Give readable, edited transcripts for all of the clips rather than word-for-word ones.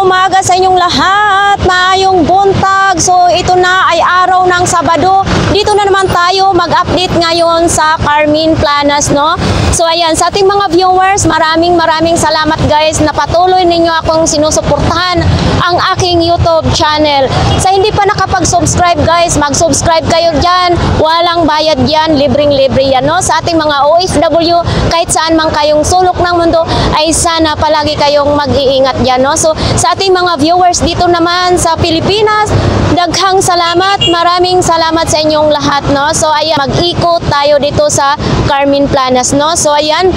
umaga sa inyong lahat, maayong buntag. So ito na ay araw ng Sabado. Dito na naman tayo mag-update ngayon sa Carmen Planas, no? So ayan, sa ating mga viewers, maraming salamat guys na patuloy ninyo akong sinusuportahan ang aking YouTube channel. Sa hindi pa nakapag-subscribe guys, mag-subscribe kayo dyan. Walang bayad yan, libreng-libre yan, no? Sa ating mga OFW, kahit saan man kayong sulok ng mundo, ay sana palagi kayong mag-iingat dyan, no? So sa ating mga viewers dito naman sa Pilipinas, daghang salamat, maraming salamat sa inyong lahat, no? So ayan, mag-ikot tayo dito sa Carmen Planas, no? So ayan,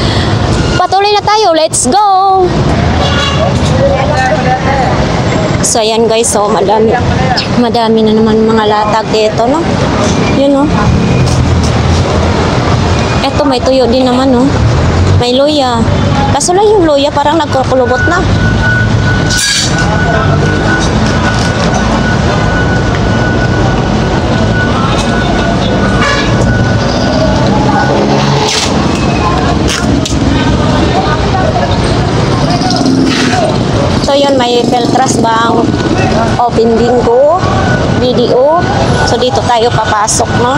patuloy na tayo, let's go! So ayan guys, so madami na naman mga latag dito, no? Yun, no? Eto, may tuyo din naman, no? May luya. Kaso lang yung luya parang nagkukulubot na. So yun, may Peltras bang open bingo video. So dito tayo papasok, no?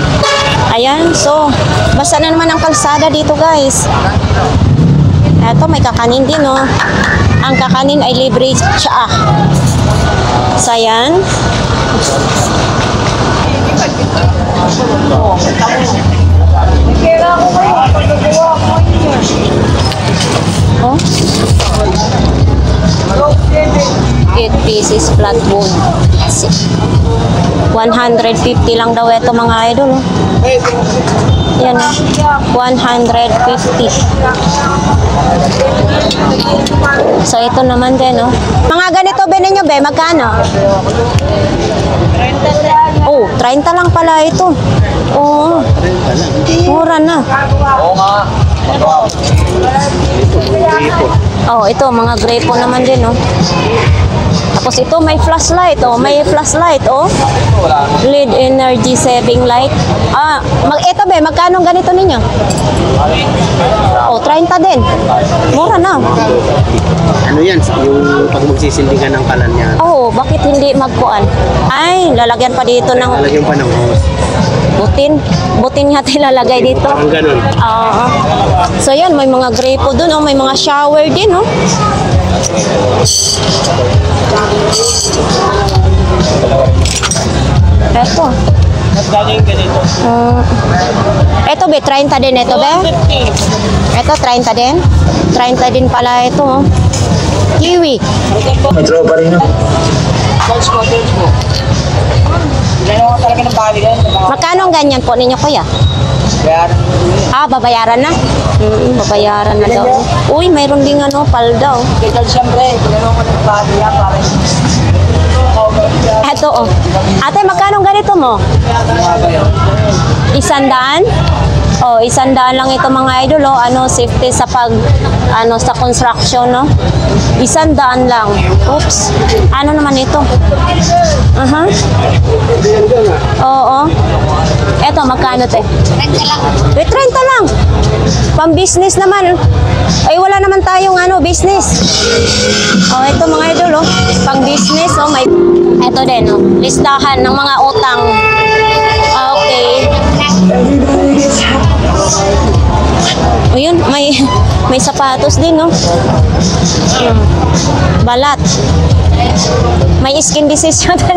Ayan, so basta na naman ang kalsada dito guys. Eto, may kakanin din, no? Ang kakanin ay libre siya. So ayan. Oh, 8 pieces flat wood. 150 lang daw ito mga idol. Yan, 150. So ito naman din, no? Mga ganito ba ninyo, be? Magkano? Oh, 30 lang pala ito. Oh, mura na. Oh, ito mga grapo naman din, no? Tapos ito may flashlight, oh, may flashlight, oh. LED energy saving light. Ah, ito be, magkano ganito ninyo? Oh, 30 din. Mura na. Ano yan? Yung pag magsisindi ka ng kalan niya. Oh, bakit hindi magkuan? Ay, lalagyan pa dito ng Lalagyan pa ng hose. butin nga tilalagay dito. Parang ganun. Oo. So yan, may mga grapo dun, oh, may mga shower din, oh. Eto. Eto be, 30 din ito be? Eto, 30 din? 30 din pala ito, oh. Kiwi. Metro pa rin, no? Magkano ang ganyan po ninyo, kuya? Ah, babayaran na? Babayaran na daw. Uy, mayroon din ano, palda, oh. Eto, oh. Ate, magkano ganito mo? 100? Oh, 100 lang ito mga idol, oh. Ano, safety sa sa construction, no? 100 lang. Oops. Ano naman ito? Aha. Oo. Eto, magkano, te? 30 lang. Wait, 30 lang. Pang business naman. Ay, wala naman tayong business. Oh, ito mga idol, oh. Pang business, oh. May... Eto din, oh. Listahan ng mga utang. Okay. O yun, may sapatos din, no? Balat. May skin disease yata.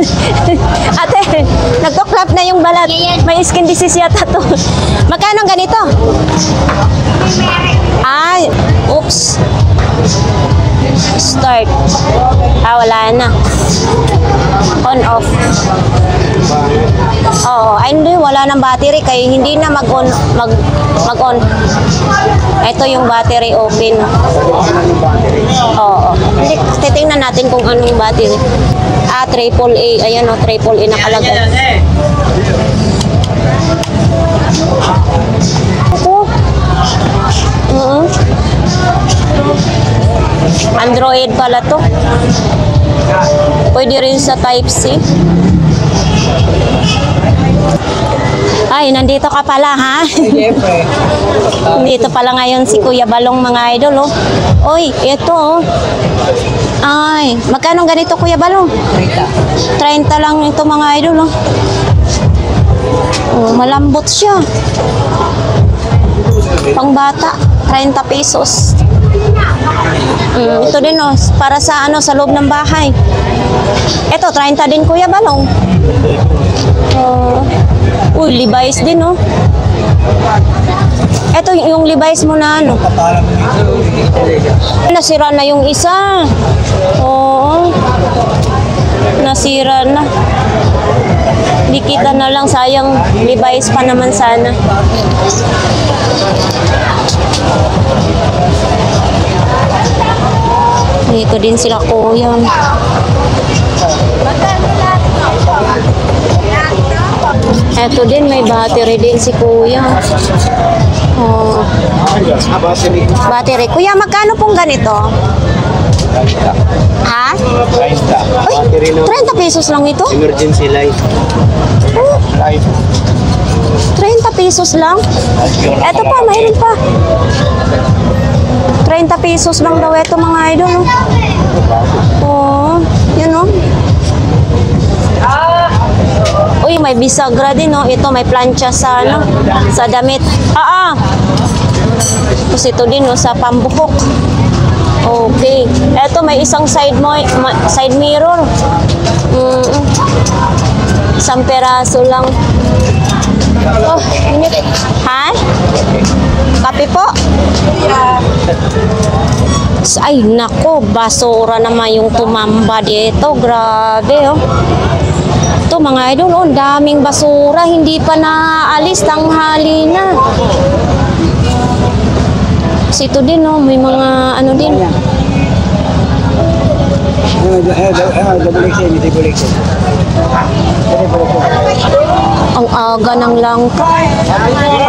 Ate, nagtuklap na yung balat. May skin disease yata to. Magkano ganito? Ay, oops. Start. Ah, wala na. On, off. Oo, ay hindi, wala ng battery kaya hindi na mag-on. Ito yung battery open. Oo. Hindi, titingnan natin kung anong battery. Ah, AAA. Ayan, o, AAA nakalagay. Ito. Android pala to. Pwede rin sa Type-C. Ay, nandito ka pala, ha? Dito pala ngayon si Kuya Balong, mga idol, oh. Oy, ito, oh. Ay, magkano ganito Kuya Balo? 30 lang ito mga idol. Oh, malambot siya. Pangbata, 30 pesos. Ito din para sa sa loob ng bahay. Ito 30 din Kuya Balong. Levi's din Ito yung Levi's mo na nasira na yung isa. Oo. Nasira na. Di kita na lang, sayang. Levi's pa naman sana. Dito din sila Kuya. Eto din, may battery din si Kuya. Battery. Kuya, magkano pong ganito? Ha? 30 pesos lang ito? Emergency light. 30 pesos lang? Eto pa, mayroon pa. 30 pesos lang daw ito mga idol. Yan Uy, may bisagra din Ito may plancha sa sa damit. Tapos ito din sa pambuhok. Okay. Ito may isang side mirror. Isang peraso lang. Init. Ha? Kape po? Ay, nako, basura naman yung tumamba dito. Grabe, Ito mga idol, daming basura. Hindi pa naalis, tanghali na. Kasi ito din, may mga din. Ang aga ng langka.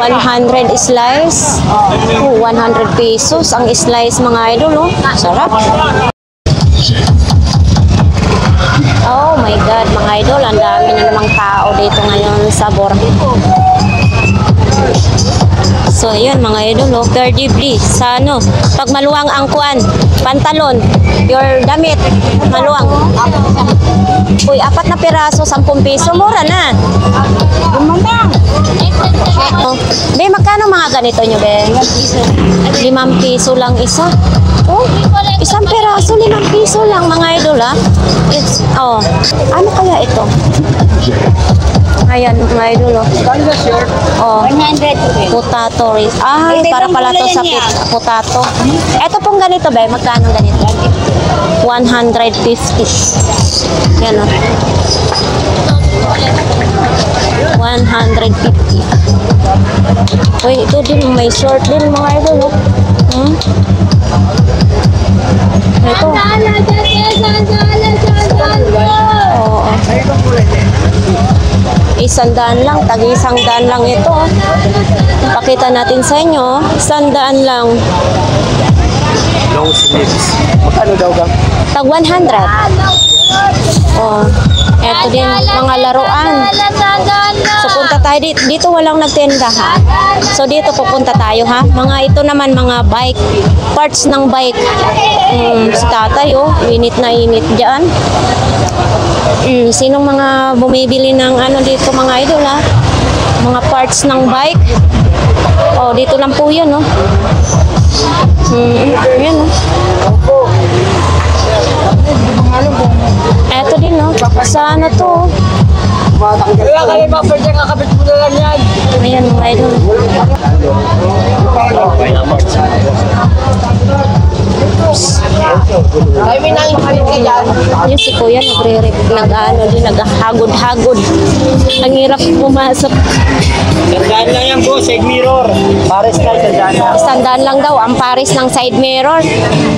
100 slice. 100 pesos ang slice mga idol. Sarap. Oh my God mga idol, ang dami na namang tao dito ngayon sa Boracay. So ayun mga idol, perdibly sa pag maluwang ang pantalon, your damit, maluwang. Uy, 4 na piraso, 10 piso, mura na. Be, magkano mga ganito nyo, Be? 5 piso lang isa. Isang piraso, 5 piso lang mga idol, ano kaya ito? Ayan, mga idol, 100. potato rice. Para pala to sa potato. Ito pong ganito, Be, magkano ganito? 150. Yan, 150. Uy, ito din, may short din, mga idol, Ito. Isandaan lang, tag-isandaan lang ito. Pakita natin sa inyo, 100 lang. Long sleeves. Magkano daw ba? Tag 100. Eto din, mga laruan. So, punta tayo dito walang nagtenda, ha? So, dito pupunta tayo, ha? Mga ito naman, mga bike. Parts ng bike. Si tatay, init na init dyan. Sinong mga bumibili ng dito, mga idol, ha? Mga parts ng bike. Dito lang po yun, Ayan, Eto din, sa to. Kaya kayo ma-pwede kakabit mo na lang yan. Ayan, mga idol. Ay, may nangyarit ka dyan. Yung si Kuya naghagod-hagod. Ang hirap pumasok. Sandaan lang yan po, side mirror. Pares na, sandaan lang. Sandaan lang daw ang pares ng side mirror.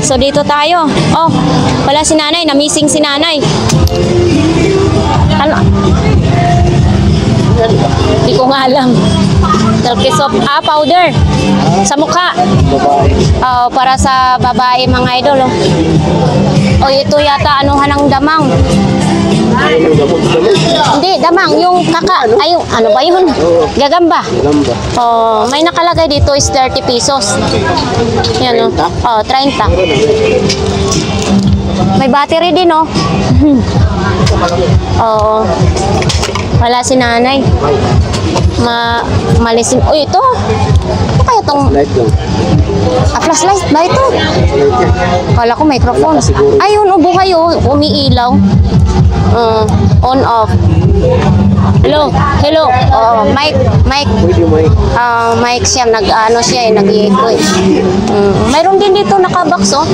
So dito tayo. Wala si nanay. Na-missing si nanay. Ano? Hindi ko nga alam. Talkisop. Powder. Sa mukha. Para sa babae mga idol. Ito yata anuhan ng damang. Hindi, damang. Yung ano ba yun? Gagamba. May nakalagay dito is 30 pesos. Yan 30. May battery din, oh. Oo. Wala si nanay. Malisin. Uy, ito. Ano kaya itong... Light lang. Flashlight ba ito? Kala ko microphone. Ayun, buhay, oh. Umiilaw. On off. Hello. Hello. Oh, mic. Pwede mic. Mic siya. Nag-ano siya, nag-echo eh. Mayroon din dito nakabox, oh.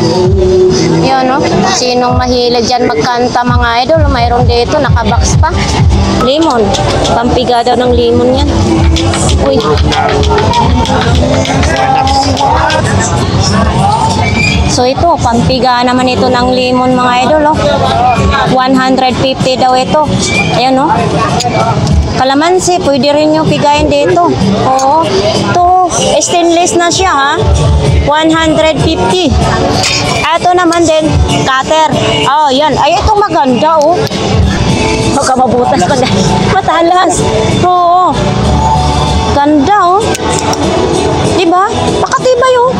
Yun, oh. Sinong mahilig dyan magkanta, mga idol? Mayroon dito nakabox pa. Lemon. Pampiga daw ng lemon yan. Uy. So ito, pampiga naman ito ng lemon, mga idol, oh. 150 daw ito. Ayan, oh. Kalamansi, pwede rin yung pigayin dito. Oo. Ito, stainless na siya, ha. 150. Ito naman din, cutter. Oh, yan. Ay, ito maganda, oh. Baka mabutas pa na. Matalas. Oo. Ganda, oh. Diba? Pakatibay, oh.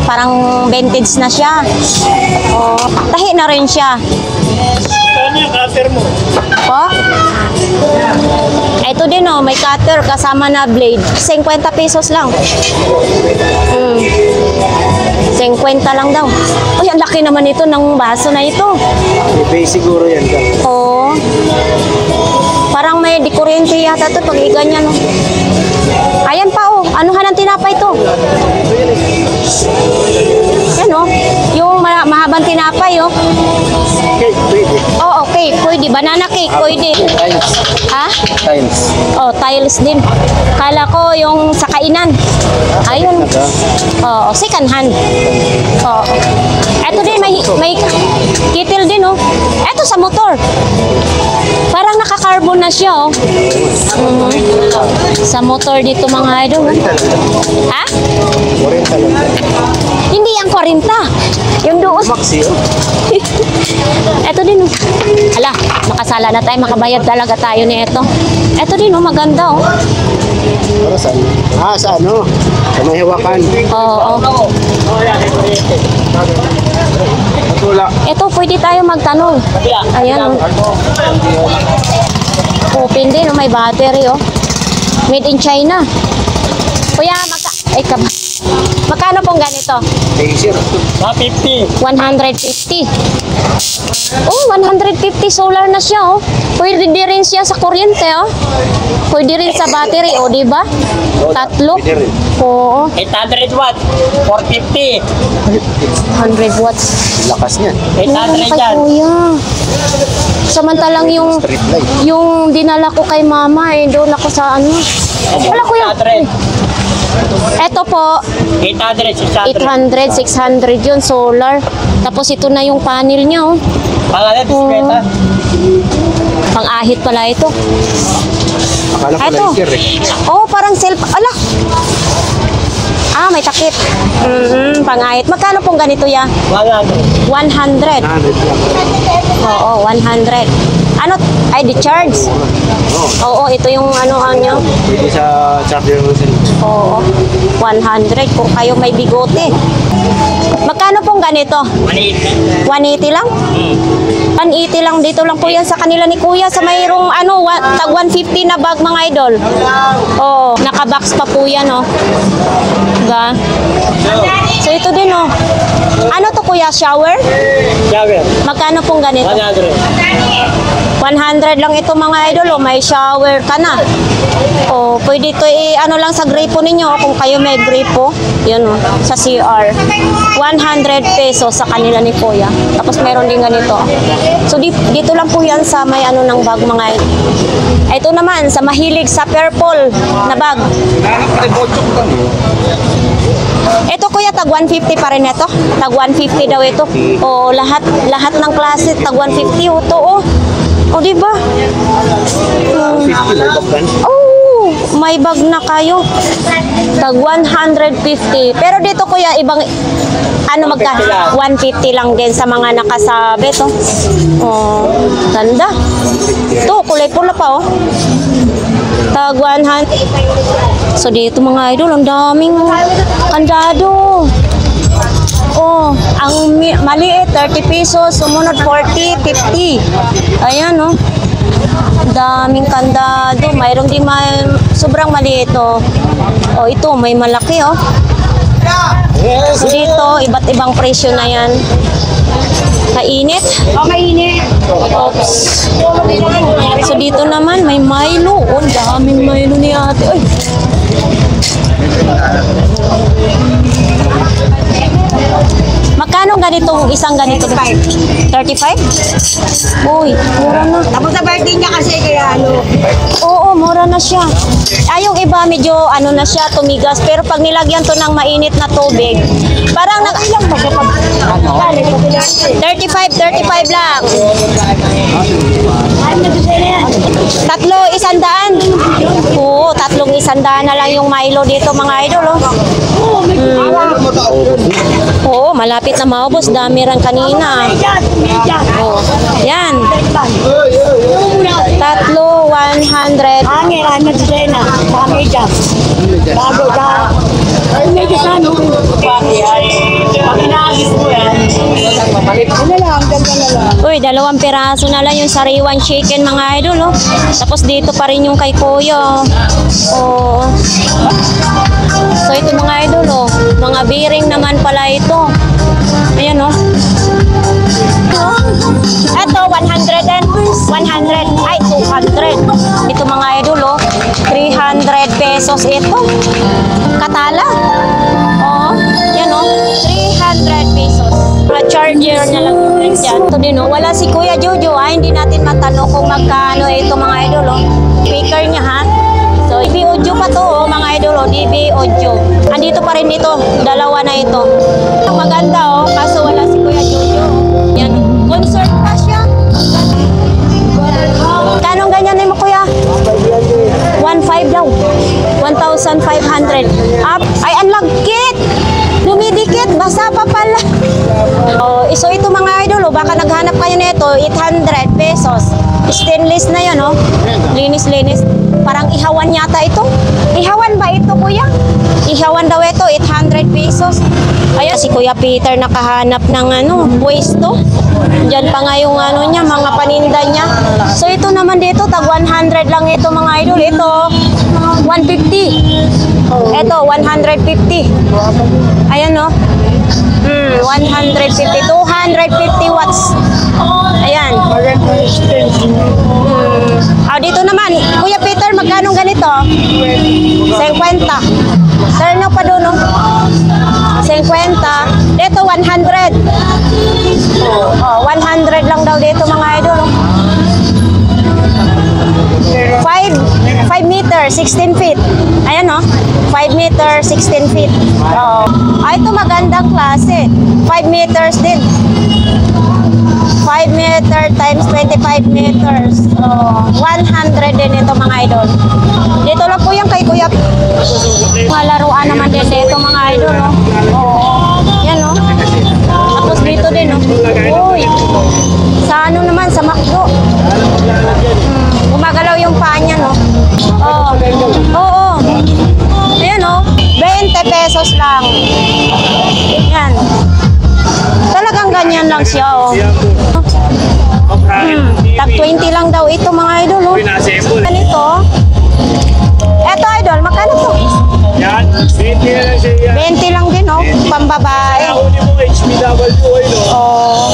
Parang vintage na siya. Oh, tahi na rin siya. Ano yung cutter mo? Po? Ito din, oh. May cutter kasama na blade. 50 pesos lang. 50 lang daw. Uy, ang laki naman ito ng baso na ito. May siguro yan ka. Oo. Parang may dekurente yata ito pag iganyan, oh. Ayan pa, oh. Anuhan ang tinapay ito? Yan, oh. Yung mahabang tinapay, oh. Cake, pwede. Oh, okay. Pwede. Banana cake, pwede. Tiles. Ha? Tiles. Oh, tiles din. Kala ko yung sa kainan. Ayun. Oh, second hand. Oh. Ito din, may kettle din, oh. Ito sa motor. Parang naka-carbon na siya, oh. Sa motor dito, mga idol. Ha? 40 lang. Hindi ang 40. Yung doon. Maxi, oh. Ito din, oh. Ala, makasala na tayo. Makabayad talaga tayo nito. Ito din, oh. Maganda, oh. Para saan? Sa ano? Sa may hawakan. Oo. Matula. Ito, pwede tayo magtanong. Ayan, oh. Open din, oh. May battery, oh. Made in China. Kuya, magkano pong ganito? Laser. 150. 150. Oh, 150 solar na siya, oh. Pwede din rin siya sa kuryente, oh. Pwede rin sa battery, oh, di ba? Tatlo. Pwede rin. Oo. 800 watts, 450. 100 watts. Lakas niyan. Meron 800 kay yan. kuya. Samantalang yung Street light. dinala ko kay mama, eh, doon ako sa ano. Wala kuya. 800. Eto po, 800, 600. 800, 600 yun, solar. Tapos ito na yung panel niya, oh. Pangalan, bisikleta. Pang-ahit pala ito. Akala ko Eto. laser eh. Oh, parang Ala! May takip. Pang-ahit. Magkano pong ganito ya? 100. 100. 100 lang. Oo, 100. Ano? Ay, the charge. Oo, ito yung ano. Pwede sa charger mo sila. Oo, 100 kung kayo may bigote. Magkano pong ganito? 180. 180 lang? 180 lang. Dito lang po yan sa kanila ni Kuya. Sa mayroong tag 150 na bag, mga idol. Oo, nakabox pa po yan, oh. Diba? So ito din, oh. Ano to, Kuya? Shower? Shower. Magkano pong ganito? 100. 100 lang ito, mga idol, oh. May shower ka na. Oh, pwede ito ano lang sa gripo ninyo, oh, kung kayo may gripo. Yun, oh, sa CR. 100 pesos sa kanila ni Kuya. Tapos meron din ganito. So dito lang po yan sa may ano ng bag, mga idol. Ito naman sa mahilig sa purple na bag. Ito, Kuya, tag 150 pa rin ito. Tag 150 daw ito. O lahat ng klase tag 150, oh, to, oh. O, diba? 50 may bagkan. Oh, may bag na kayo. Tag 150. Pero dito, Kuya, ibang magka 150 lang din sa mga nakasabit, oh. Oh, ganda. To, kulay pula pa, oh. Tag 100. So dito, mga idol, ang daming kandado. Oo, ang maliit 30 pesos, sumunod 40, 50. Ayan, oh. Daming kandado. Mayroong di sobrang maliit, oh. Oh, ito may malaki, oh. So dito, iba't ibang presyo na yan. Kainit? Oh, mainit. Oops. So dito naman, may Milo. Oh, daming Milo ni ate. Ay. Magkano ganitong isang ganito? 35. 35? Uy, mura na. Tapos sa birthday niya kasi kaya ano. Oo, mura na siya. Ay, yung iba medyo ano na siya, tumigas. Pero pag nilagyan to ng mainit na tubig, parang Ilang ba siya pag 35 lang. Tatlo, 100. Oo, tatlong 100 na lang yung Milo dito mga idol, oh. Oo, malapit na maubos. Dami rin kanina. Oh, yan. Tatlo, 100. Hangin, ano din na. Baka medyas. Bago ka. Ay, medyas ano. Pag inaagis mo yan. Ano lang, ganyan na lang. Uy, 2 piraso na lang yung sariwang chicken mga idol, oh. Tapos dito pa rin yung kay Kuya. Oh. So ito mga idol, oh. Mga biring naman pala ito. Ayan, oh. Ito, 100 and 100. Ay, 200. Ito mga idol, oh. 300 pesos ito. Katala. Oh, yan, oh. 300 pesos. Charger na lang dyan. Ito din, oh. Wala si Kuya Jojo. Ay, hindi natin matanong kung magkano ito mga idol, oh. Speaker niya, ha. So, DB Audio pa to, oh, mga idol, oh. DB Audio. Andito pa rin ito. Dalawa na ito. Ang maganda, oh. Kaso wala si Kuya Jojo. Yan. Concert pa siya. Kanong ganyan na mo, Kuya? 1.5 daw. 1,500. Up. Ay, ang lagkit. Dumidikit. Basa pa pala. Oh, so ito mga idol, oh, baka naghanap kayo nito, 800 pesos. Stainless na yan, oh. Linis-linis. Parang ihawan yata ito. Ihawan ba ito, Kuya? Ihawan daw ito, 800 pesos. Ayan, si Kuya Peter nakahanap ng ano, pwesto. Diyan pa nga yung ano niya, mga paninda niya. So ito naman dito, tag 100 lang ito mga idol. Ito, 150. Ito, 150. Ayan, no? 150, 250 watts. Ayan. Dito naman, Kuya Peter, magkano ganito? 50. Turn pa doon, no? 50. Dito, 100. 100 lang daw dito, mga idol. 5 meter, 16 feet. Ayan, no? 5 meter, 16 feet. Ito magandang klase. 5 meters din. 5 meter times 25 meters. 100 din ito mga idol. Dito lang po yung kay Kuya. Mga laruan naman din dito mga idol. No? Yan, no? Tapos dito din, no? Uy. Sa ano naman, sa McDo. Gumagalaw yung paa niya, no? Oo. Ayan, no? 20 pesos lang. Yan. Talagang ganyan lang siya, oh. Tag 20 lang daw ito mga idol, oh. Ganito. Eto idol, magkano to? Yan, 20 na lang siya. 20 lang din, oh. Pambabae. Kunin mo HPW, no? Oh.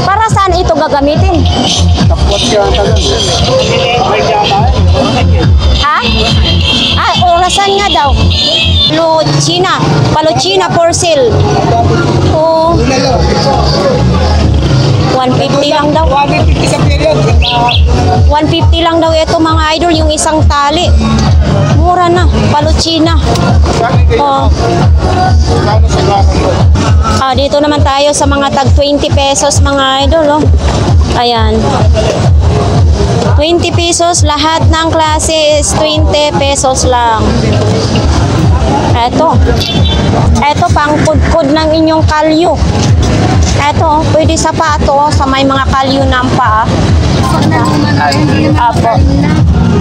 Para saan ito gagamitin? Tapos ka ang tagal. May jama. Ha? Orasan nga daw. Paluchina for sale. Oh. 150 lang daw. 150 sa period. 150 lang daw ito mga idol, yung isang tali. Mura na, paluchina. Oh. Dito naman tayo sa mga tag 20 pesos mga idol, oh. Ayan. 20 pesos, lahat ng klase is 20 pesos lang. Eto pang kudkud ng inyong kalyo. Eto, pwede sapato sa may mga kalyo ng paa.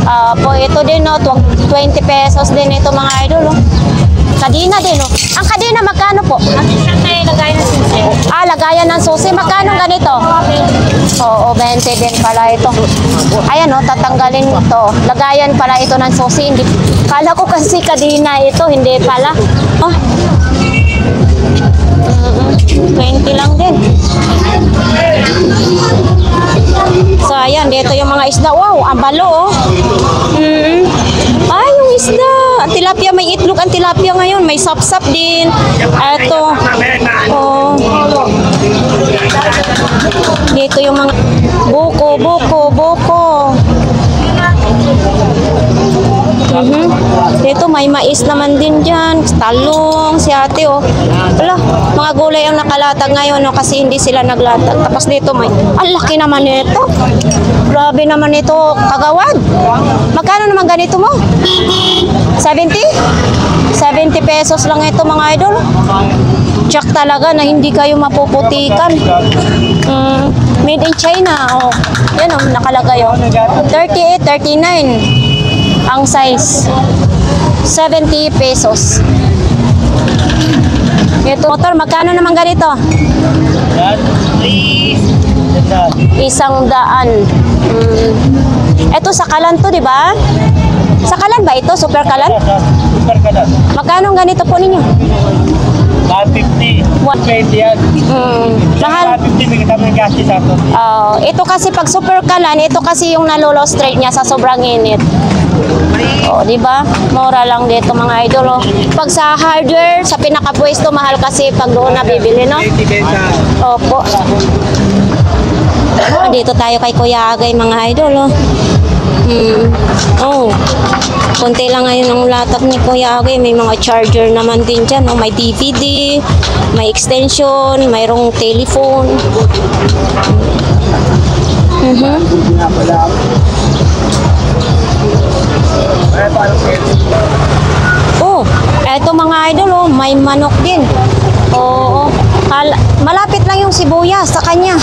Apo, ito din, no, 20 pesos din ito mga idol, oh. Kadena din, no? Ang kadena, magkano po? Ang isang may lagay ng susi. Ah, lagayan ng susi. Magkano ganito? Oo, 20 din pala ito. Ayan, no, tatanggalin ito. Lagayan pala ito ng susi. Hindi, kala ko kasi kadena ito, hindi pala. Oh. 20 lang din. So, ayan, dito yung mga isda. Wow, ang balo, oh. Ay, yung isda. Ang tilapia, may itlog ang tilapia ngayon. May sapsap din. Ito. Oh. Dito yung mga buko. Dito may mais naman din dyan. Talong, si ate, oh. Wala, mga gulay ang nakalatag ngayon, no, kasi hindi sila naglatag. Tapos dito may, ang laki naman nito. Grabe naman ito, kagawad. Magkano naman ganito mo? 70? 70 pesos lang ito, mga idol. Check talaga na hindi kayo mapuputikan. Made in China, oh. Yan, oh, nakalagay, oh. 38, 39 ang size. 70 pesos. Ito, motor, magkano naman ganito? Yan, please. $100. Ito sa kalan to, di ba? Sa kalan ba ito? Super kalan? Super ka na. Magkano ang ganito po ninyo? 150. 120 yan. Mahal. 150, may kita mo yung gashi sa ito. Ito kasi pag super kalan, ito kasi yung nalolo-straight niya sa sobrang init. Di ba? Mura lang dito, mga idol. Oh. Pag sa hardware, sa pinakapwesto, mahal kasi pag doon nabibili, no? Opo. Dito tayo kay Kuya Agay, mga idol, oh. Oh. Konti lang ngayon ang latak ni Kuya Agay. May mga charger naman din dyan, oh. May DVD, may extension, mayroong telephone. Oh, eto mga idol, oh, may manok din. Oo, malapit lang yung sibuyas sa kanya.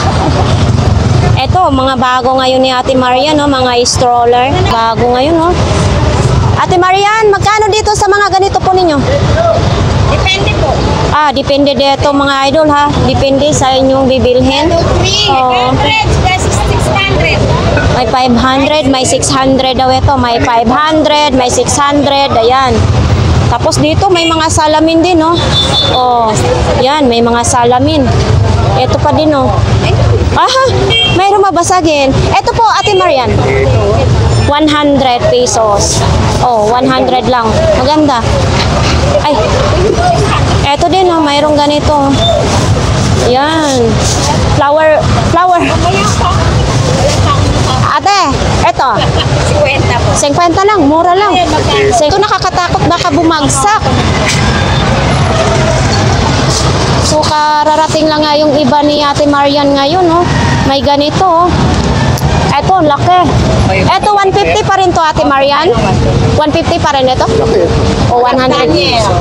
Eto, mga bago ngayon ni Ate Marian, no, mga stroller. Bago ngayon, no. Ate Marian, magkano dito sa mga ganito po ninyo? Depende po. Depende dito mga idol, ha. Depende sa inyong bibilhin. 300 versus 600. May 500, may 600 daw ito. May 500, may 600, ayan. Tapos dito may mga salamin din, no? Oh, yan, may mga salamin. Ito pa din, no? Mayroong mabasagin. Ito po, Ate Marian. 100 pesos. Oh, 100 lang. Maganda. Ay, eto din, no? Mayroong ganito. Yan. Flower. Ate, eto. 50 po. 50 lang, mura lang. Ito nakakatakot, baka bumagsak. So, kararating lang nga yung iba ni Ate Marian ngayon, no? May ganito, oh. Eto, laki. Eto, 150 pa rin to, Ate Marian. 150 pa rin ito? O 100?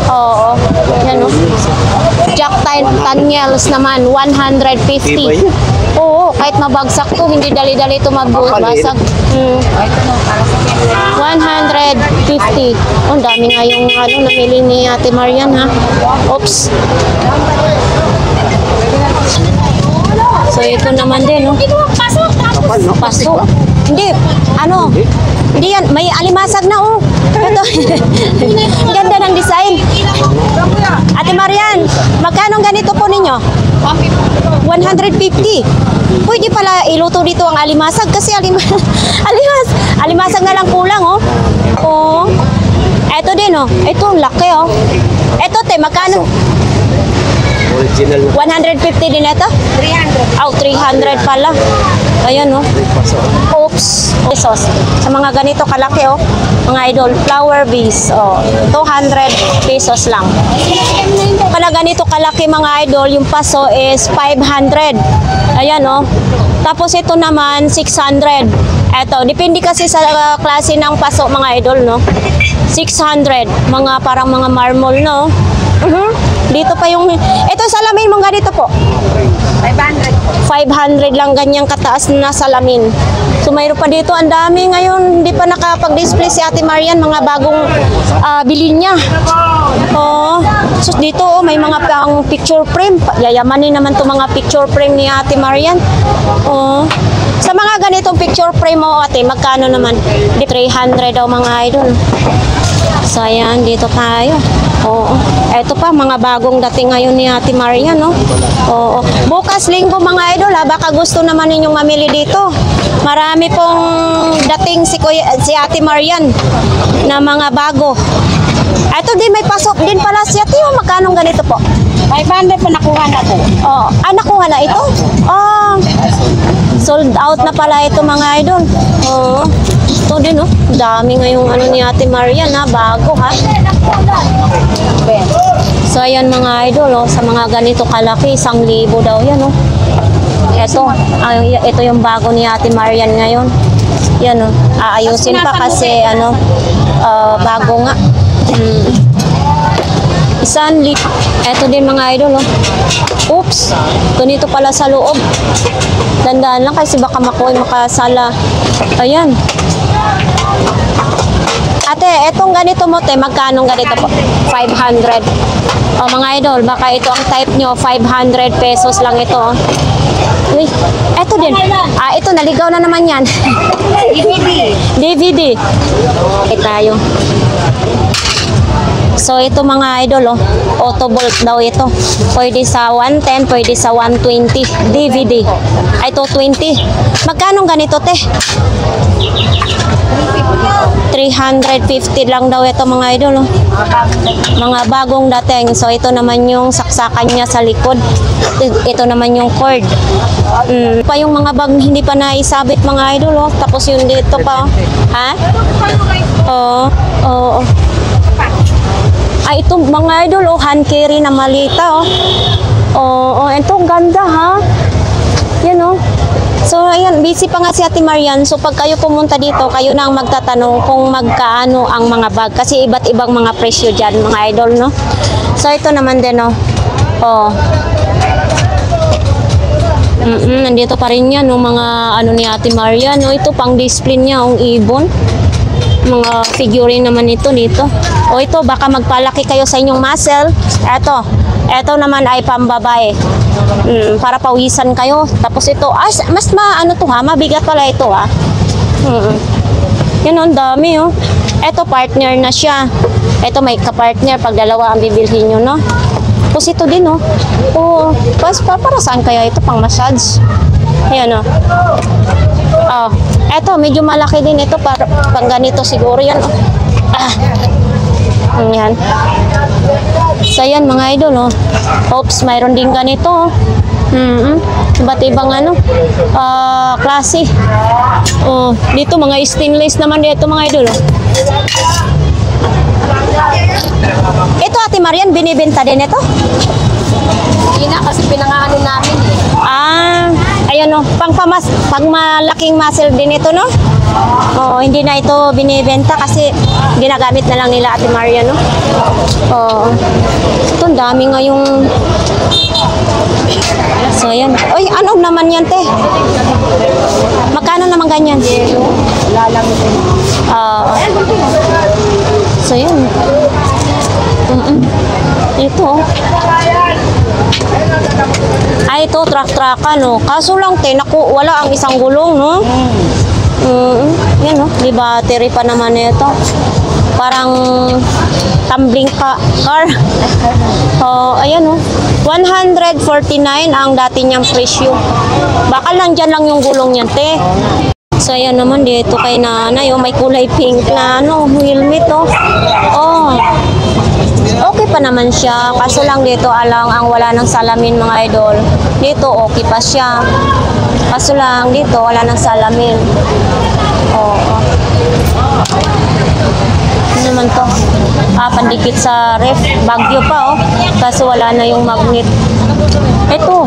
Oo. Yan, no? Jack Daniels naman, 150. Oo, kahit mabagsak to, hindi dali-dali ito magbasag. 150. Oh, ang dami nga yung namili ni Ate Marian, ha? Oops. So, ito naman din, no? Paso. Hindi, hindi yan, may alimasag na, oh. Ito. Ganda ng design. Ate Marian, magkano ganito po ninyo? 150. Pwede pala iluto dito ang alimasag kasi alimasag na lang kulang, oh. Oh. Ito din, oh. Ito, laki, oh. Ito, te, magkano? Original. 150 din ito? 300. Oh, 300 pala. Ayan, oh. Oops. Pesos. Sa mga ganito kalaki, oh. Mga idol, flower vase. Oh, 200 pesos lang. Pala ganito kalaki, mga idol, yung paso is 500. Ayan, oh. Tapos ito naman, 600. Eto, depende kasi sa klase ng paso, mga idol, no? 600. Mga parang mga marble, no? Dito pa yung, ito salamin mong ganito po. 500 lang ganyang kataas na salamin. So mayroon pa dito, ang dami ngayon, hindi pa nakapag-display si Ate Marian, mga bagong bilhin niya. Oh, so dito may mga pang picture frame. Yayamanin naman to mga picture frame ni Ate Marian. Oh. Sa mga ganitong picture frame mo, ate, magkano naman? 300 daw mga idol. So ayan, dito tayo. Oo. Ito pa, mga bagong dating ngayon ni Ate Marian, no? Oo. Bukas linggo mga idol, ha? Baka gusto naman ninyong mamili dito. Marami pong dating si Ate Marian na mga bago. Ito din, may pasok din pala si Ate. Magkano ganito po? 500 pa nakuha na ko. Oh, nakuha na ito? Oh, sold out na pala ito mga idol. Oo. Ito din, oh. Dami ngayong ano ni Ate Marian, ha? Bago, ha? So, ayan mga idol, oh. Sa mga ganito kalaki, 1,000 daw yan, oh. Ito yung bago ni Ate Marian ngayon. Yan, oh. Aayusin pa kasi, ano, bago nga. Ito din mga idol, oh. Oops, ganito pala sa loob. Dandaan lang kasi baka makasala. Ayan. Ate, etong ganito mo, te, magkano ganito po? 500. O mga idol, baka ito ang type nyo, 500 pesos lang ito. Oh. Uy, eto din. Ito, naligaw na naman yan. DVD. Okay tayo. So, ito mga idol, oh, Autobolt daw ito. Pwede sa 110, pwede sa 120. DVD. Ito, 20. Magkano ganito, te? 350 lang daw ito mga idol, oh. Mga bagong dating. So, ito naman yung saksakan niya sa likod. Ito naman yung cord. Pa yung mga bag hindi pa naisabit mga idol, oh. Tapos yung dito pa, oh. Ha? Oo. Oo. Ito mga idol, oh, hand carry na malita, oh. Oh, ito ganda, ha. Yan, oh. So, ayan, busy pa nga si Ate Marian. So, pag kayo pumunta dito, kayo na ang magtatanong kung magkaano ang mga bag. Kasi iba't ibang mga presyo dyan, mga idol, no? So, ito naman din, oh. Oh. Nandito pa rin yan, no, mga ano ni Ate Marian, no? Ito, pang display niya, ang ibon. Mga figurine naman ito dito. O ito, baka magpalaki kayo sa inyong muscle. Ito naman ay pambabae. Para pawisan kayo. Tapos ito, mas ano to, ha? Mabigat pala ito, ha? Yan, ang dami, oh. Ito, partner na siya. Ito, may kapartner pag dalawa ang bibilhin nyo, no? Tapos ito din, oh. Oh, para saan kaya ito? Pang massage. Ayan, oh. Oh, eto, medyo malaki din ito. Pang ganito siguro yan, oh. Yan. So, yan mga idol, oh. Oops, mayroon din ganito, oh. Iba't ibang ano, klase. Oh, dito mga stainless naman dito mga idol, oh. Ito, Ate Marian, binibenta din ito? Hindi na kasi pinangaano namin, eh. Ayan, oh, pang malaking muscle din ito, no? Oo, hindi na ito binibenta kasi ginagamit na lang nila Ate Marian, no? Oo. Ito, ang dami nga yung... So, ayan. Uy, ano naman yan, te? Magkano naman ganyan? So, yun. Ito, oh. Ito, truck-truckan, no? Kaso lang, te, wala ang isang gulong, no? Yan, no? Di battery pa naman ito. Parang tumbling car. Ayan, no? 149 ang dati niyang presyo. Baka lang dyan lang yung gulong niyan, te. So, ayan naman dito kay nanay, oh, may kulay pink na, ano, helmet, oh. Oh. Okay pa naman siya, kaso lang dito alang ang wala ng salamin mga idol. Dito okay pa siya. Kaso lang dito wala ng salamin. Oo. Ano naman to? Pandikit sa ref. Bagyo pa, oh. Kaso wala na yung magnet. Ito.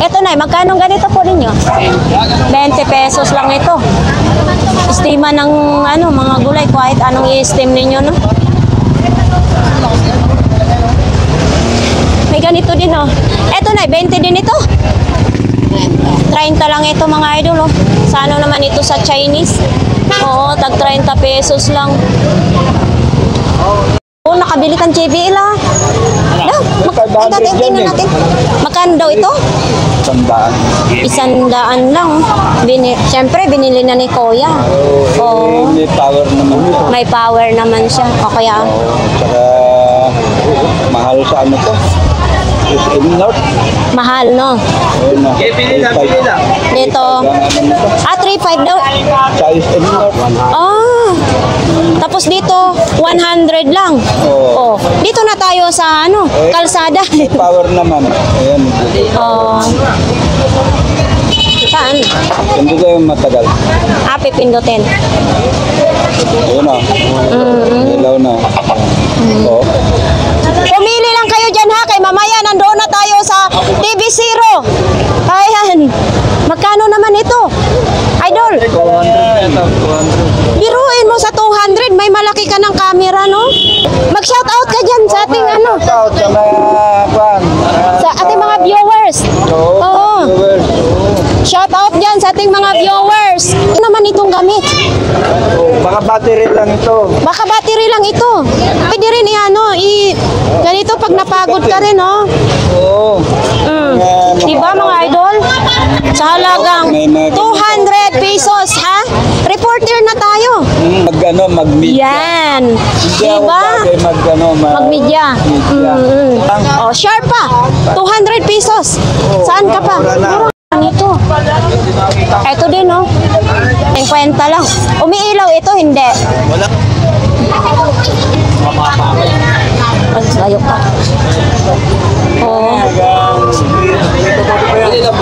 Ito na, magkano ganito po ninyo? 20 pesos lang ito. Estima ng ano, mga gulay, kahit anong i-steam ninyo, no? may ganito din, oh. Eto na, 20 din ito. 30 lang ito, mga idol, oh. Sa ano naman ito sa Chinese? Oo, tag 30 pesos lang. Oh, nakabili kang JBL, ah. Daw, tingnan natin. Magkano daw ito? 100. 100 lang. Siyempre, binili na ni Kuya. Oo. May power naman ito. May power naman siya. O kaya, Tsaka mahal sa ano to? SM North. mahal, no? Ayun na. Dito. 3.5 daw. Sa SM North. Ah. Tapos dito, 100 lang. Oh. Dito na tayo sa ano, kalsada. Power naman. Ayan. Oh. Saan? Hindi kayo matagal. Pipindutin. Ayun na. Ilaw na. Oo. Pumili lang kayo dyan, ha, kay mamaya nandoon na tayo sa TV0. Ayan. Magkano naman ito? Idol, 200. biruin mo sa 200, may malaki ka ng camera, no? Mag-shoutout ka dyan sa ating ano, Out sa mga fan. sa ating mga viewers. Oo. Viewers. Shoutout dyan sa ating mga viewers. Ito naman itong gamit. Baka battery lang ito. Baka battery lang ito. Pwede rin ganito pag napagod ka rin, no? Oo. Diba, mga idol? Sa halagang 200 pesos, ha? Reporter na tayo. Mag-media. Yan. Hindi ako Diba? bagay Mag-media. media. Oh, sharp pa. 200 pesos. Saan ka pa? Mura na. Ito. Ito din, no? 50 lang. Umiilaw ito, hindi. Wala. Ayaw ka. Oo.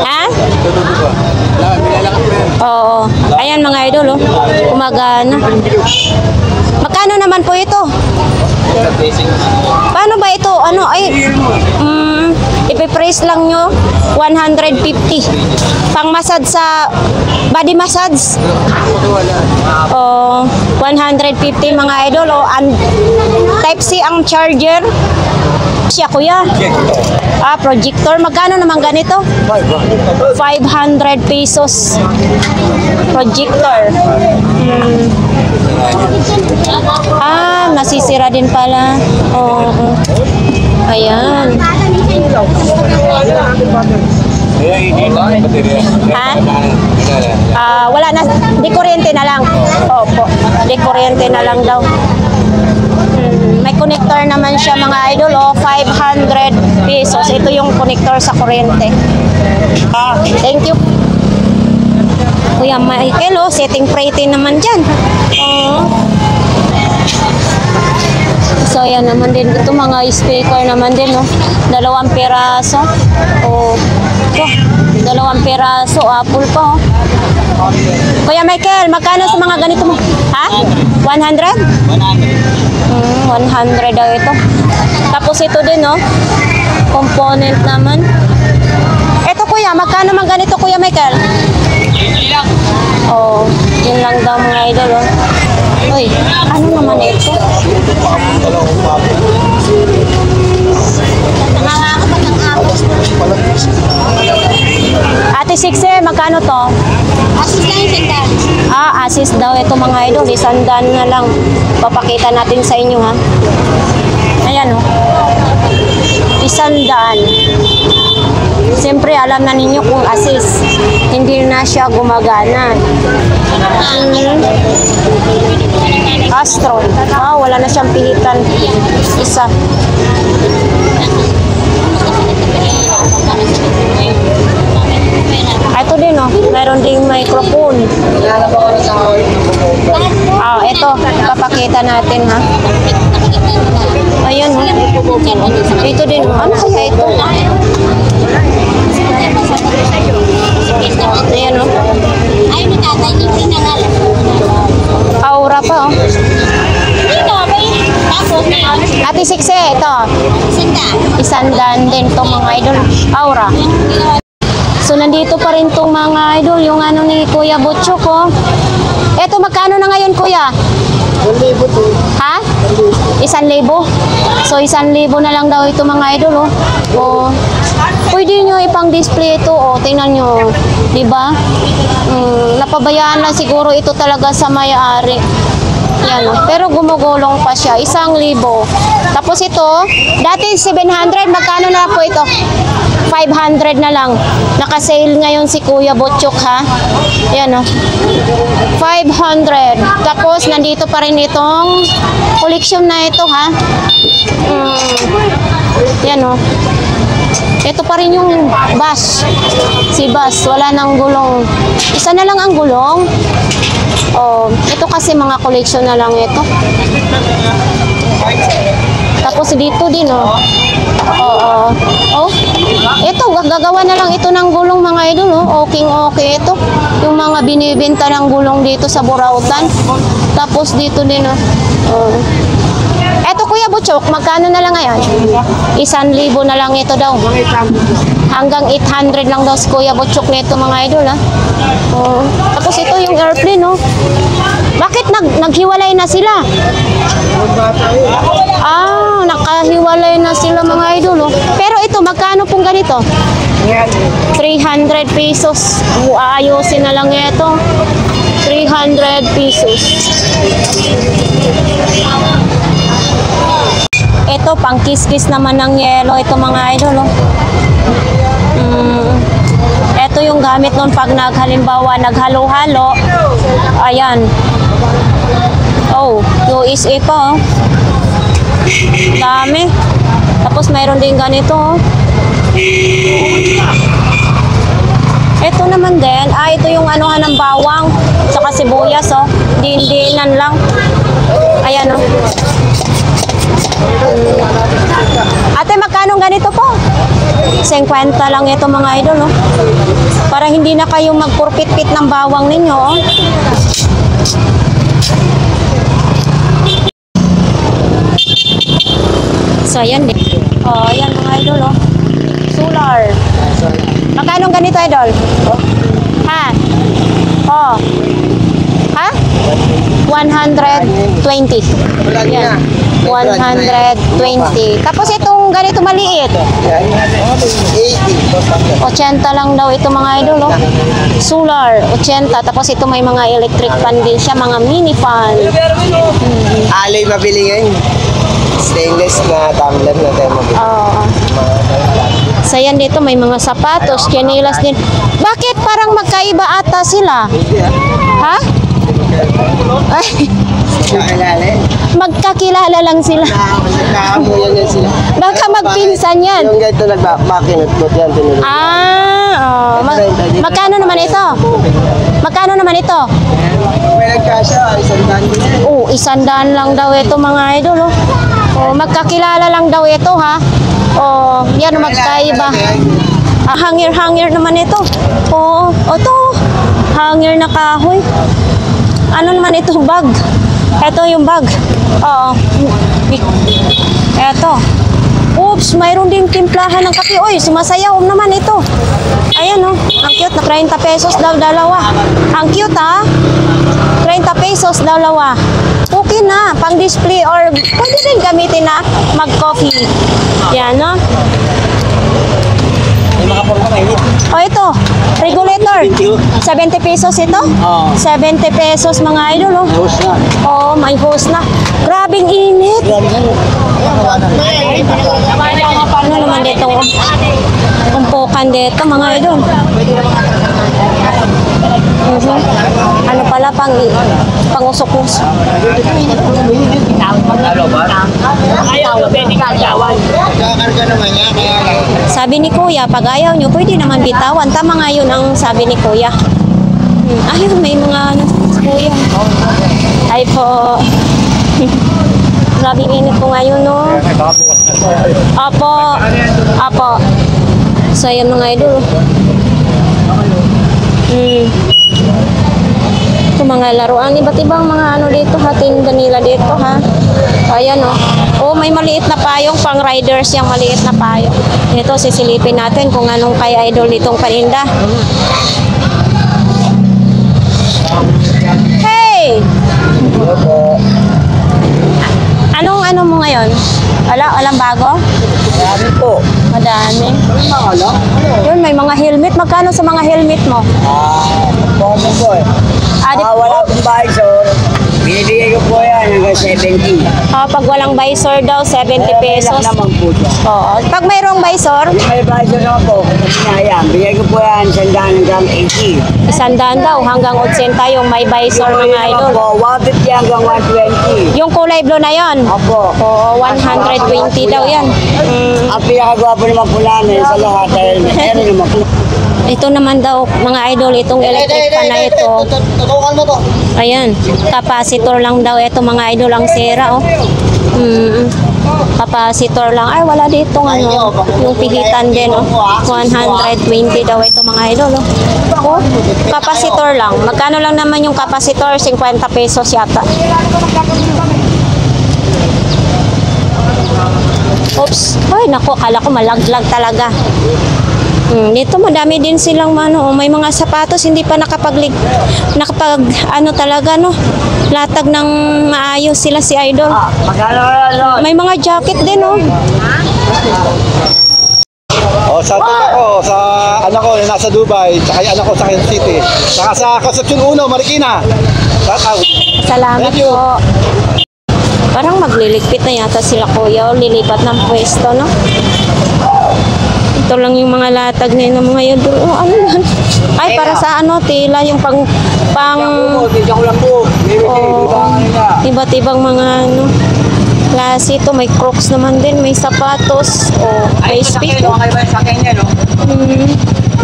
Ha? Oo. Ayan, mga idol, oh. Umagana. Magkano naman po ito? Paano ba ito? Ano? Ipipraise lang nyo. 150. Pang massage sa body massage. Oh, 150 mga idol. Oh, type C ang charger. Siya, kuya. Projector. Magkano naman ganito? 500 pesos. Projector. Nasisira din pala. Oo. Ayan. Ha? Wala na. Di kuryente na lang. Opo. Di kuryente na lang daw. May connector naman siya, mga idol. 500 pesos. Ito yung connector sa kuryente. Thank you. Kuya Michael, setting pretty naman dyan. So, yan naman din. Ito mga speaker naman din, no? 2 piraso. Ito. 2 piraso. Apple pa, oh. Kuya Michael, magkano sa mga ganito mo? Ha? 100? 100 daw ito. Tapos ito din, no? Component naman. Ito, kuya, magkano man ganito, Kuya Michael? Yun lang daw, mga idol, oh. Uy, ano naman ito? Ate Sikse, magkano to? Asus lang yung tingnan. Asus daw ito, mga idol. 100 na lang. Papakita natin sa inyo, ha. Ayan, oh. 100. Siyempre, alam na ninyo kung Asus, hindi na siya gumagana. Astron. Wala na siyang pilitan. Isa. Ito din, oh. Meron ding microphone. Ito. Papakita natin, ha. Ayan, oh. Ito din, oh. Ano kaya ito? Ayan, oh. Ayun na tatay, hindi na nga. Aura pa, oh. Dito, may tapos na yun. Ate Sikse, ito. Sanda. 100 din to, mga idol. Aura. So, nandito pa rin tong mga idol, yung ano ni Kuya Butchok, oh. Eto, magkano na ngayon, Kuya? 1,000 to. Ha? 1,000. So 1,000 na lang daw ito mga idol oh. Oh. Pwede nyo ipang display ito oh. Tingnan nyo. Diba? Napabayaan lang siguro ito talaga sa may-ari. Yan oh. Pero gumugulong pa siya. 1,000. Tapos ito, dati 700. Magkano na po ito? 500 na lang. Naka-sale ngayon si Kuya Butchok ha. Yan o. 500. Tapos nandito pa rin itong collection na ito ha. Yan o. Ito pa rin yung bus. Si bus. Wala nang gulong. Isa na lang ang gulong. Oh, ito kasi mga collection na lang ito. Tapos dito din oh. Oo. Oh. Ito, gagawa na lang ito ng gulong mga idol oh. Okay ito. Yung mga binibenta ng gulong dito sa Burautan. Tapos dito din oh. Oh. Eto Kuya Butchok, magkano na lang ngayon? 1,000 na lang ito daw. Hanggang 800 lang daw si Kuya Butchok nito mga idol ha. Oh. Tapos ito yung airplane oh. Bakit naghiwalay na sila? Ah, nakahiwalay na sila mga idol oh. Pero ito, magkano pong ganito? 300 pesos. Aayusin na lang ito. 300 pesos. Ito, pang kiss-kiss naman ng yelo. Ito mga idol oh. Ito yung gamit nun pag halimbawa naghalo-halo. Ayan. Oh, USA pa oh. Dami. Tapos mayroon din ganito oh. Ito naman din. Ito yung anuhan ng bawang. Tsaka sibuyas oh. Din-dinan lang. Ayan oh. Ate, magkano ganito po? 50 lang ito mga idol oh. Para hindi na kayo magpurpit-pit ng bawang ninyo oh. So ayan din. Oh, ayan mga idol oh. Solar. Magkano ganito idol? Ha? Oh. Ha? 120. Yan. 120. Tapos itong ganito maliit. 80 lang daw ito mga idol oh. Solar, 80. Tapos ito may mga electric fan din siya, mga mini fan. Alay mabili ngayon. Stainless na tumbler na tayo mabili. So yan dito may mga sapatos, chinelas din. Bakit parang magkaiba ata sila? Ha? Ay. Magkakilala lang sila. Nakamuyan yan sila. Baka magpinsan yan. Yung ganito nagmakinot-not yan. Magkano naman ito? Magkano naman ito? May nagkasya, 100 din. Oh, 100 lang daw ito mga idol oh. Oh, magkakilala lang daw ito ha. Oh, yan magkaiba. Hanger naman ito. Oh, ito. Hanger na kahoy. Ano naman ito? Bag. Ito yung bag. Oo. Ito. Oops, mayroon ding timplahan ng kape. Uy, sumasayaw naman ito. Ayan oh. Ang cute na 30 pesos daw dalawa. Ang cute ha. 30 pesos dalawa. Okay na, pang display or pwede rin gamitin na mag-coffee. Yan no. Oh, ito. Regulator. 70 pesos ito? 70 pesos mga idol, oh. Oh, may hose na. Grabing init. Ano naman dito? Umpukan dito mga idol. Ano pala pang-usok-usok. Sabi ni Kuya, pag ayaw nyo, pwede naman bitawan. Tama nga yun ang sabi ni Kuya. Ayun, may mga Kuya. Ay po. Grabing init po ngayon, no? Apo. Apo. So, yan mga idol. Ito mga laruan, iba't ibang mga ano dito ha, tinda nila dito ha. Ayan o. Oh, may maliit na payong pang riders yung maliit na payong. Ito, sisilipin natin kung anong kay idol ditong paninda. Hey! Anong ano mo? ngayon? Walang bago? Marami po. Madami. Yun, may mga helmet. Magkano sa mga helmet mo? Bono po eh. Wala pong visor. Binibigay ko po yan hanggang 70. Pag walang visor daw, 70 pesos. Lang naman po dyan. Oo. Pag mayroong visor, May visor naman po. Yan. Bigay ko po yan 100 hanggang 80. 100 daw hanggang 80 yung may visor mga idol. Po, 150 hanggang 120. Yung kulay blue na yon. Opo. Oo, 120 daw yan. Ang pinakagwapo naman po namin sa lahat dahil meron naman po. Ito naman daw, mga idol, itong electric fan na ito. Tutukan mo to. Ayan, capacitor lang daw ito mga idol ang sira, oh. Capacitor lang. Ay, wala dito ano, yung pihitan din, oh. 120 daw ito mga idol, oh. Oh, capacitor lang. Magkano lang naman yung capacitor? 50 pesos yata. Oops. Ay, naku, akala ko malaglag talaga. Dito madami din silang may mga sapatos hindi pa nakapag ano talaga no. Latag ng maayos sila si Idol. May mga jacket din oh. Sa ako, sa anak ko na nasa Dubai, tsaka yung anak ko sa Kansas City. Saka sa Concepcion 1, Marikina. Salamat Thank you. po. Parang magliligpit na yata sila kuya o lilipat ng pwesto no. Ito lang yung mga latag na ng mga idol. Oh, ano yan? Ay, para sa ano, tila yung pang iba't-ibang mga ano, klase ito. May crocs naman din, may sapatos, o may speaker.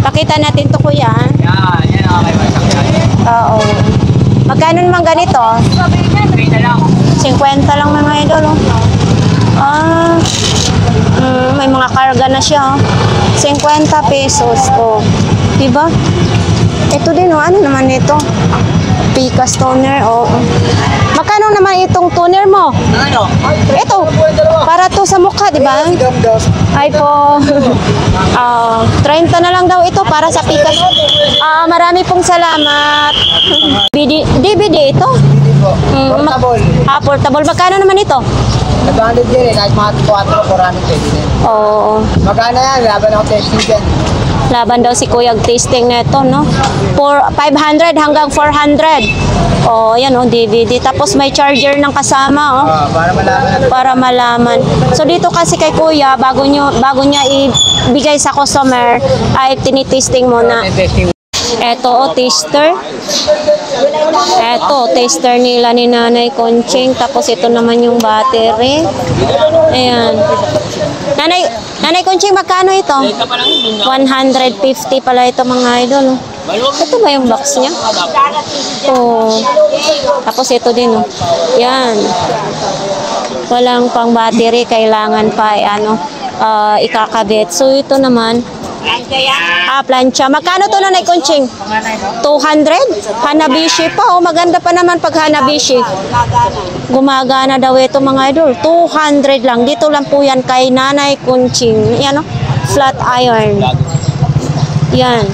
Pakita natin to kuya. Oo. Magkano naman ganito? 50 lang mga idol. May mga karga na siya. 50 pesos. Oh. Diba? Ito din, oh. Ano naman ito? Picas toner. Oh. Magkano naman itong toner mo? Ano? Ito. Para to sa mukha, diba? Ay po. 30 na lang daw ito para sa Picas. Marami pong salamat. DVD ito? Portable. Portable. Magkano naman ito? 200 din eh. Kahit mga 4, 400 din eh. Oo. Magkano yan? Laban ako testing dyan. Laban daw si Kuya tasting na ito, no? 500 hanggang 400. Oh, yan oh, DVD. Tapos may charger ng kasama, oh. Para malaman natin. Para malaman. So dito kasi kay Kuya, bago niya ibigay sa customer, ay tinitesting muna. Testing. Eto, oh, taster. Eto, taster nila ni Nanay Conching. Tapos ito naman yung battery. Ayan. Nanay Conching, magkano ito? 150 pala ito mga idol. Ito ba yung box niya? Oh. Tapos ito din, oh. Yan. Walang pang battery, kailangan pa ikakabit. So ito naman, plancha. Magkano to Nanay Conching? 200? Hanabishi pa. Oh, maganda pa naman pag Hanabishi. Gumagana daw ito mga idol. 200 lang. Dito lang po yan kay Nanay Conching. Yan oh. Flat iron. Yan.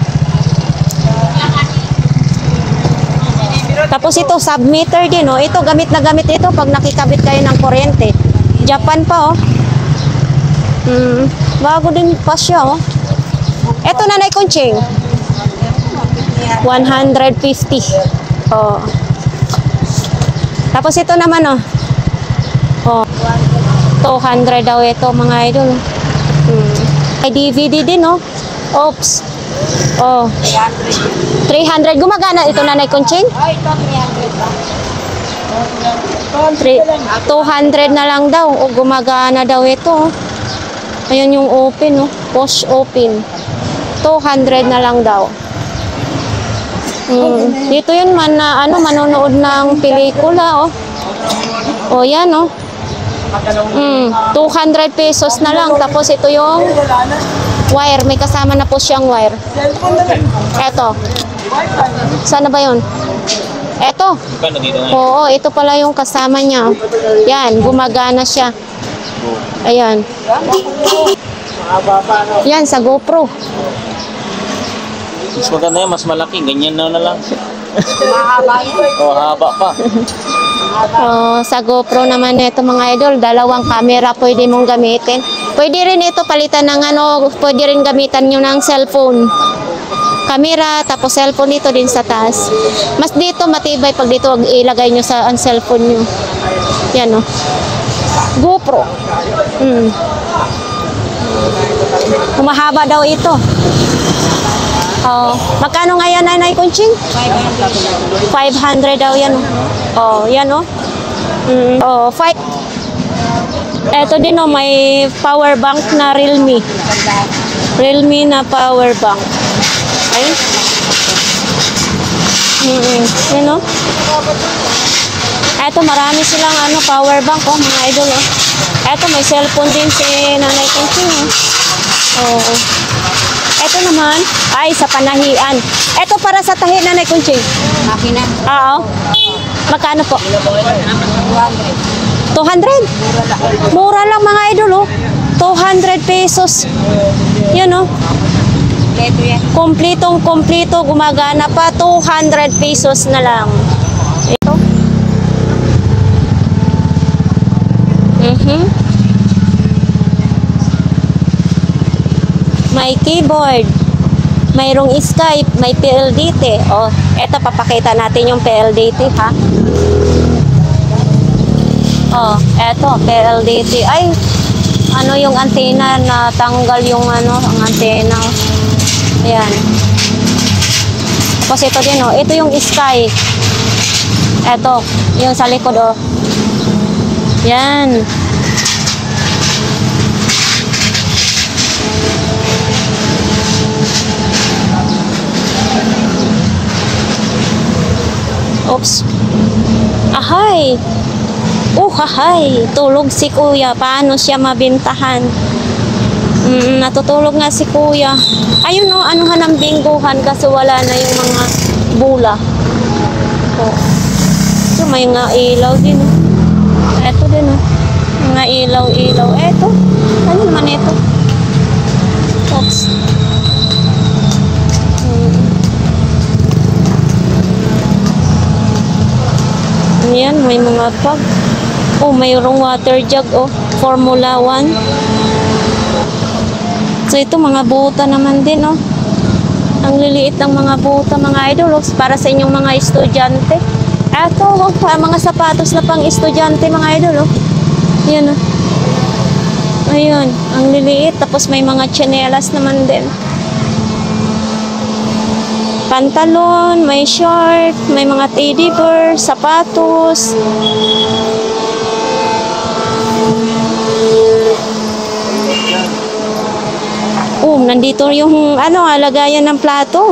Tapos ito, submeter din oh. Ito, gamit na gamit ito pag nakikabit kayo ng kuryente. Japan pa oh. Bago din pa siya oh. Ito Nanay Conching. 150. Oh. Tapos ito naman oh. Oh. 200 daw ito mga idol. May DVD din oh. Oops. Oh. 300. Gumagana ito Nanay Conching? 200 na lang daw. O gumagana daw ito. Ayan yung open oh. Push open. 200 na lang daw. Dito yun man na manonood ng pelikula oh. O yan oh. 200 pesos na lang. Tapos ito yung wire. May kasama na po siyang wire. Eto. Sana ba yun? Eto. Oo, ito pala yung kasama niya. Yan, gumagana siya. Ayan. Yan, sa GoPro. Mas maganda yan, mas malaki. Ganyan na lang. Mahaba yun. Oh, haba pa. Sa GoPro naman ito mga idol, dalawang camera pwede mong gamitin. Pwede rin ito palitan ng pwede rin gamitan nyo ng cellphone. Camera, tapos cellphone dito din sa taas. Mas dito matibay pag dito ilagay nyo sa ang cellphone nyo. Yan o. GoPro. Humahaba daw ito. Magkano nga yan, Nanay Kunching? 500 daw yan. Yan o. Ito din o, may power bank na Realme. Realme na power bank. Ayun. Yan o. Ito, marami silang power bank mga idol o. Ito, may cellphone din si Nanay Kunching o. Ito naman, ay sa panahian. Ito para sa tahi, Nanay Kunching. Makina. Oo. Magkano po? 200? Mura lang mga idol, 200 pesos. Yan, Ito yan. Kompletong-kompleto, gumagana pa. 200 pesos na lang. Ito. May keyboard. Mayroong Skype, may PLDT. Eto papakita natin yung PLDT, ha. Eto PLDT. Ay, yung antena na tanggal yung ang antena. Ayan. Tapos ito din, ito yung Sky. Eto, yung sa likod, Yan. Oops. Ahay. Hahay. Tulog si kuya. Paano siya mabintahan? Natutulog nga si kuya. Ayun anuhan ng bingguhan kasi wala na yung mga bula. So may nga ilaw din. Eto din mga ilaw-ilaw. Eto. Ano naman ito? Oops. Yan, may mga pag. Mayroong water jug, Formula 1. So, ito mga buta naman din, Ang liliit ng mga buta, mga idol, para sa inyong mga estudyante. Ito, mga sapatos na pang estudyante, mga idol, Yan, Ayun, ang liliit. Tapos may mga tsinelas naman din. Pantalon, may short, may mga teddy bear, sapatos. Nandito yung lagayan ng plato.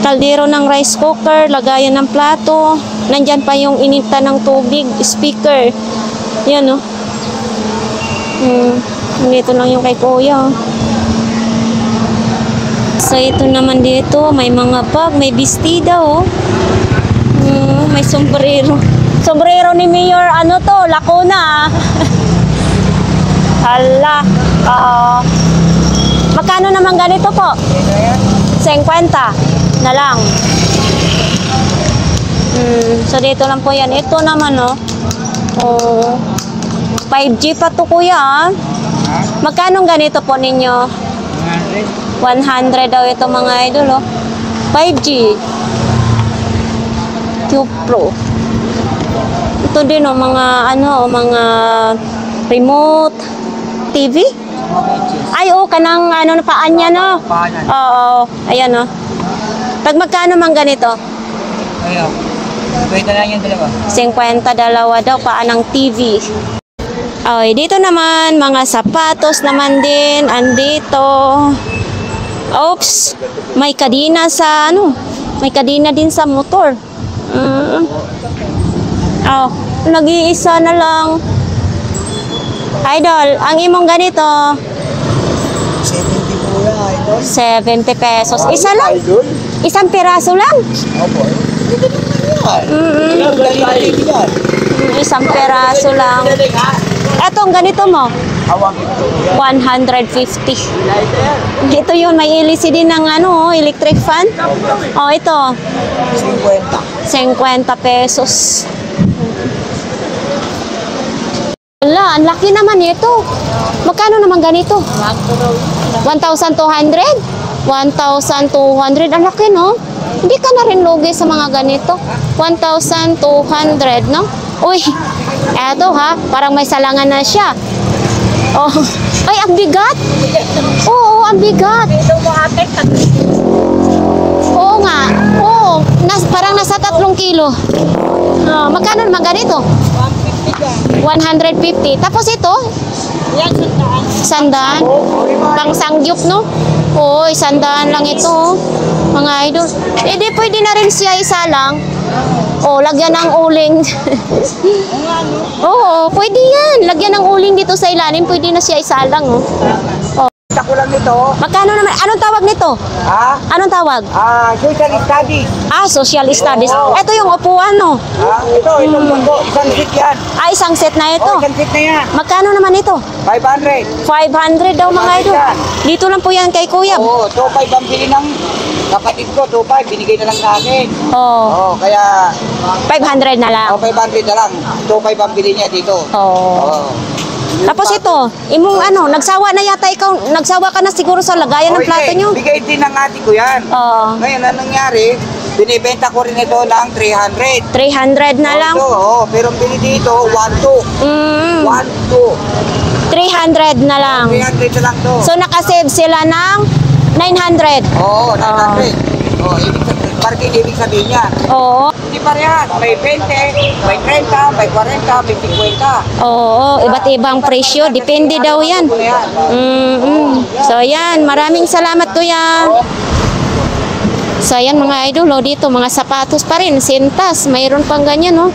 Kaldero ng rice cooker, lagayan ng plato. Nandyan pa yung inita ng tubig, speaker. Yan, Dito lang yung kay kuya, So, ito naman dito, may mga bag, may bestida, may sombrero. Sombrero ni Mayor, Lacuna, Hala. Magkano naman ganito po? 50 na lang. So, dito lang po yan. Ito naman, 5G pa to, kuya, Magkano ganito po ninyo? 100 daw ito mga idol, 5G. Cube Pro. Ito din mga mga remote TV. Ay, kanang na paan niya, Oo, ayan, Pag magkano man ganito? Ayun. 50 lang yung dalawa. 50 dalawa daw paan ng TV. Okay, dito naman mga sapatos naman din andito. Oops, may kadena sa may kadena din sa motor. Nag-iisa na lang. Idol, ang imong ganito 70 po yan, idol. 70 pesos. Isa lang? Isang piraso lang? Opo. Ito naman yan. Isang peraso lang. Etong ganito mo, 150. Ito yun, may LCD ng ano, electric fan. Oh, ito. 50 pesos. Wala, ang laki naman ito. Magkano naman ganito? 1,200? 1,200. Ang laki, no? Hindi ka na rin lugi sa mga ganito. 1,200, no? Uy, eto ha, parang may salangan na siya. Oh, ay, ang bigat. Oo, ang bigat. Oo nga. Oo, parang nasa 3 kilo. Magkano naman ganito? 150. Tapos ito? 100. Pang sangyup, no? Oo, 100 lang ito. Mga idol. Eh, di pwede na rin siya isa lang. Oh, lagyan ng uling. Oo, pwede yan. Lagyan ng uling dito sa ilalim. Pwede na siya isa lang, oh. Oh. Ako lang nito. Magkano naman? Anong tawag nito? Ha? Anong tawag? Social studies. Social studies. Ito yung upuan, no? Itong bangko. Isang seat yan. Isang set na ito. Isang seat na yan. Magkano naman ito? 500. 500 daw, mga idol. Dito lang po yan kay Kuya. Oo, 2.5 ang bili ng kapatid ko. 2.5, binigay na lang sa akin. Oh, Kaya 500 na lang. 500 na lang. 2.5 ang bili niya dito. Oh. Tapos ito, imong ano, nagsawa na yata ikaw, nagsawa ka na siguro sa lagayan ng plato nyo. Bigay din ng ate ko yan. Oo. Ngayon, anong nangyari? Binibenta ko rin ito ng 300. 300 na lang. Oo, pero ang bili dito, 1.2. 1.2. 300 na lang. 300 na lang to. So nakasave sila ng 900. Oo, 900. Ibig sabihin niya. Oo. Hindi parehas. May 20, may 30, may 40, may 50. Oo, iba't ibang presyo. Depende daw yan. So yan, maraming salamat Kuya. So yan mga idol, dito mga sapatos pa rin, sintas. Mayroon pang ganyan, no?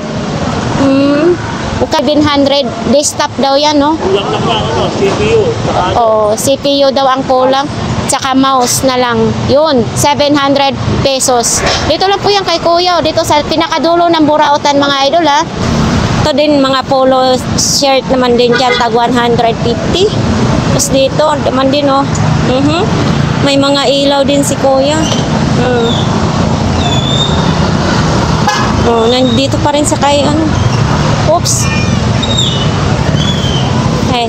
700 desktop daw yan, no? Kulang lang na, CPU. Oo, CPU daw ang kulang. Tsaka mouse na lang. Yun, 700 pesos. Dito lang po yan kay Kuya. Dito sa pinakadulo ng Burautan, mga idol, ha. Ito din, mga polo shirt naman din dyan, tag 150. Tapos dito, naman din, oh. May mga ilaw din si Kuya. Oh, nandito pa rin sa kay, ano. Oops. Hey.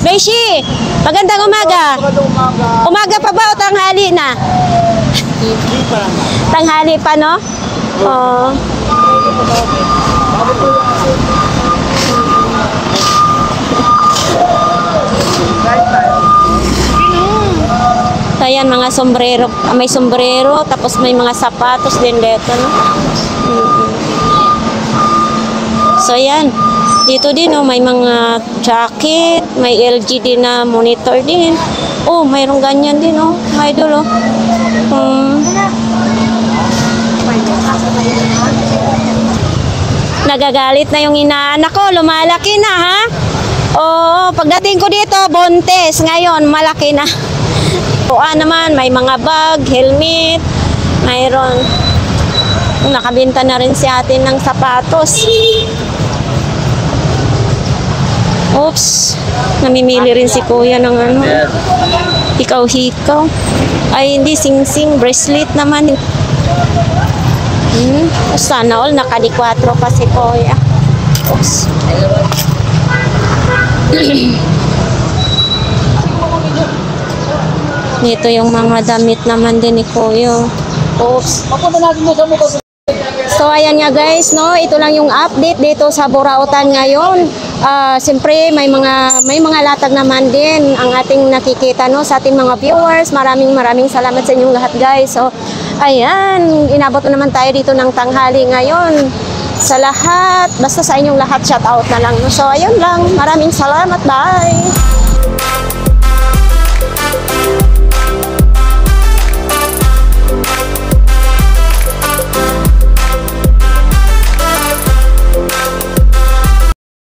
Beshi, magandang umaga. Umaga pa ba o tanghali na? Tanghali pa, no? Oo. So, ayan, mga sombrero. May sombrero, tapos may mga sapatos din dito, no? So, ayan. Dito din, oh, may mga jacket, may LG din na monitor din. Oh, mayroong ganyan din, oh. May idol, oh. Nagagalit na yung inaanak ko. Lumalaki na, ha? Oh, pagdating ko dito, bontes. Ngayon, malaki na. Naman, may mga bag, helmet, mayroon. Nakabenta na rin si atin ng sapatos. Oops, namimili rin si Kuya ng ano, hikaw-hikaw. Ay, hindi, sing-sing, bracelet naman. Sana all, nakadi-4 pa si Kuya. Oops. Dito yung mga damit naman din ni Kuya. Oops. So ayan nga guys, no, ito lang yung update dito sa Burautan ngayon. Siyempre may mga latag naman din ang ating nakikita, no, sa ating mga viewers. Maraming salamat sa inyong lahat guys. So ayan, inabot na naman tayo dito ng tanghali ngayon. Sa lahat, basta sa inyong lahat, shout out na lang. No? So ayun lang, maraming salamat, bye.